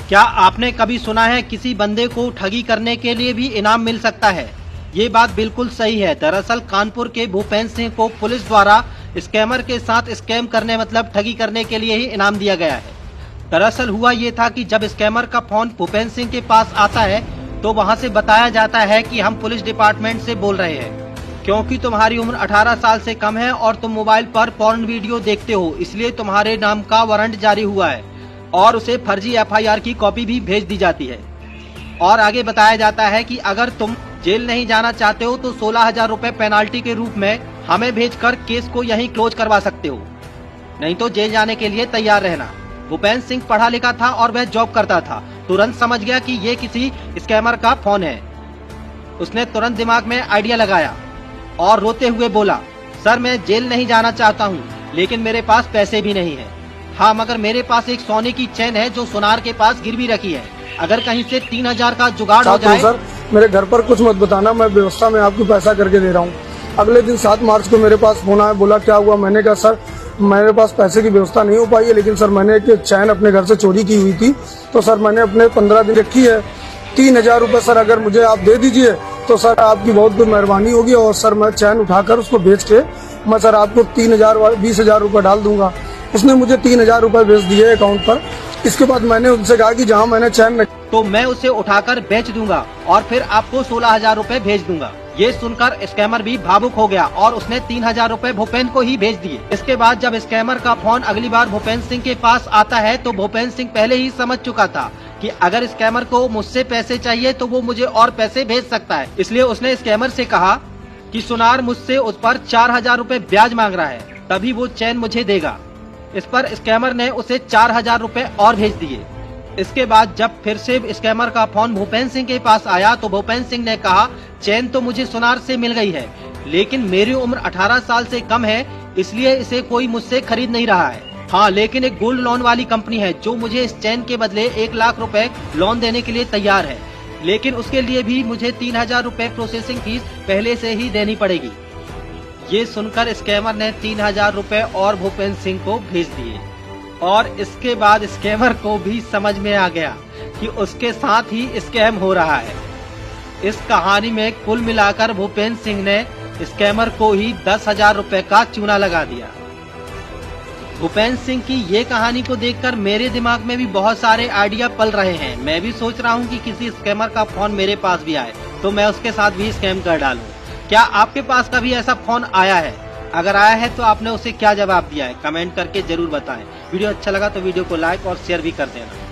क्या आपने कभी सुना है किसी बंदे को ठगी करने के लिए भी इनाम मिल सकता है? ये बात बिल्कुल सही है। दरअसल कानपुर के भूपेंद्र सिंह को पुलिस द्वारा स्कैमर के साथ स्कैम करने मतलब ठगी करने के लिए ही इनाम दिया गया है। दरअसल हुआ ये था कि जब स्कैमर का फोन भूपेंद्र सिंह के पास आता है तो वहाँ से बताया जाता है कि हम पुलिस डिपार्टमेंट से बोल रहे हैं, क्योंकि तुम्हारी उम्र 18 साल से कम है और तुम मोबाइल पर पॉर्न वीडियो देखते हो, इसलिए तुम्हारे नाम का वारंट जारी हुआ है और उसे फर्जी एफआईआर की कॉपी भी भेज दी जाती है। और आगे बताया जाता है कि अगर तुम जेल नहीं जाना चाहते हो तो 16,000 रुपए पेनाल्टी के रूप में हमें भेजकर केस को यहीं क्लोज करवा सकते हो, नहीं तो जेल जाने के लिए तैयार रहना। भूपेंद्र सिंह पढ़ा लिखा था और वह जॉब करता था। तुरंत समझ गया कि ये किसी स्कैमर का फोन है। उसने तुरंत दिमाग में आइडिया लगाया और रोते हुए बोला, सर मैं जेल नहीं जाना चाहता हूँ, लेकिन मेरे पास पैसे भी नहीं है। हाँ, मगर मेरे पास एक सोने की चेन है जो सुनार के पास गिरवी रखी है। अगर कहीं से 3,000 का जुगाड़ हो जाए। सर मेरे घर पर कुछ मत बताना, मैं व्यवस्था में आपको पैसा करके दे रहा हूँ। अगले दिन 7 मार्च को मेरे पास फोन आया, बोला क्या हुआ? मैंने कहा सर मेरे पास पैसे की व्यवस्था नहीं हो पाई है, लेकिन सर मैंने एक चैन अपने घर से चोरी की हुई थी, तो सर मैंने अपने 15 दिन रखी है। 3,000 रुपए सर अगर मुझे आप दे दीजिए तो सर आपकी बहुत बहुत मेहरबानी होगी, और सर मैं चैन उठाकर उसको बेच के मैं सर आपको 20,000 रुपए डाल दूंगा। उसने मुझे 3,000 रुपए भेज दिए अकाउंट पर। इसके बाद मैंने उनसे कहा कि जहाँ मैंने चैन तो मैं उसे उठाकर बेच दूंगा और फिर आपको 16,000 रुपए भेज दूंगा। ये सुनकर स्कैमर भी भावुक हो गया और उसने 3,000 रुपए भूपेंद्र को ही भेज दिए। इसके बाद जब स्कैमर का फोन अगली बार भूपेंद्र सिंह के पास आता है तो भूपेंद्र सिंह पहले ही समझ चुका था कि अगर स्कैमर को मुझसे पैसे चाहिए तो वो मुझे और पैसे भेज सकता है। इसलिए उसने स्कैमर से कहा कि सुनार मुझसे उस पर 4,000 रुपए ब्याज मांग रहा है, तभी वो चैन मुझे देगा। इस पर स्कैमर ने उसे 4,000 रुपए और भेज दिए। इसके बाद जब फिर से स्कैमर का फोन भूपेंद्र सिंह के पास आया तो भूपेंद्र सिंह ने कहा, चैन तो मुझे सुनार से मिल गई है, लेकिन मेरी उम्र 18 साल से कम है, इसलिए इसे कोई मुझसे खरीद नहीं रहा है। हाँ, लेकिन एक गोल्ड लोन वाली कंपनी है जो मुझे इस चैन के बदले 1 लाख रुपए लोन देने के लिए तैयार है, लेकिन उसके लिए भी मुझे 3,000 रुपए प्रोसेसिंग फीस पहले से ही देनी पड़ेगी। ये सुनकर स्कैमर ने 3,000 रुपए और भूपेंद्र सिंह को भेज दिए और इसके बाद स्कैमर को भी समझ में आ गया कि उसके साथ ही स्कैम हो रहा है। इस कहानी में कुल मिलाकर भूपेंद्र सिंह ने स्कैमर को ही 10,000 रुपए का चूना लगा दिया। भूपेंद्र सिंह की ये कहानी को देखकर मेरे दिमाग में भी बहुत सारे आइडिया पल रहे हैं। मैं भी सोच रहा हूँ कि किसी स्कैमर का फोन मेरे पास भी आए तो मैं उसके साथ भी स्कैम कर डालूं। क्या आपके पास कभी ऐसा फोन आया है? अगर आया है तो आपने उसे क्या जवाब दिया है? कमेंट करके जरूर बताएं। वीडियो अच्छा लगा तो वीडियो को लाइक और शेयर भी कर देना।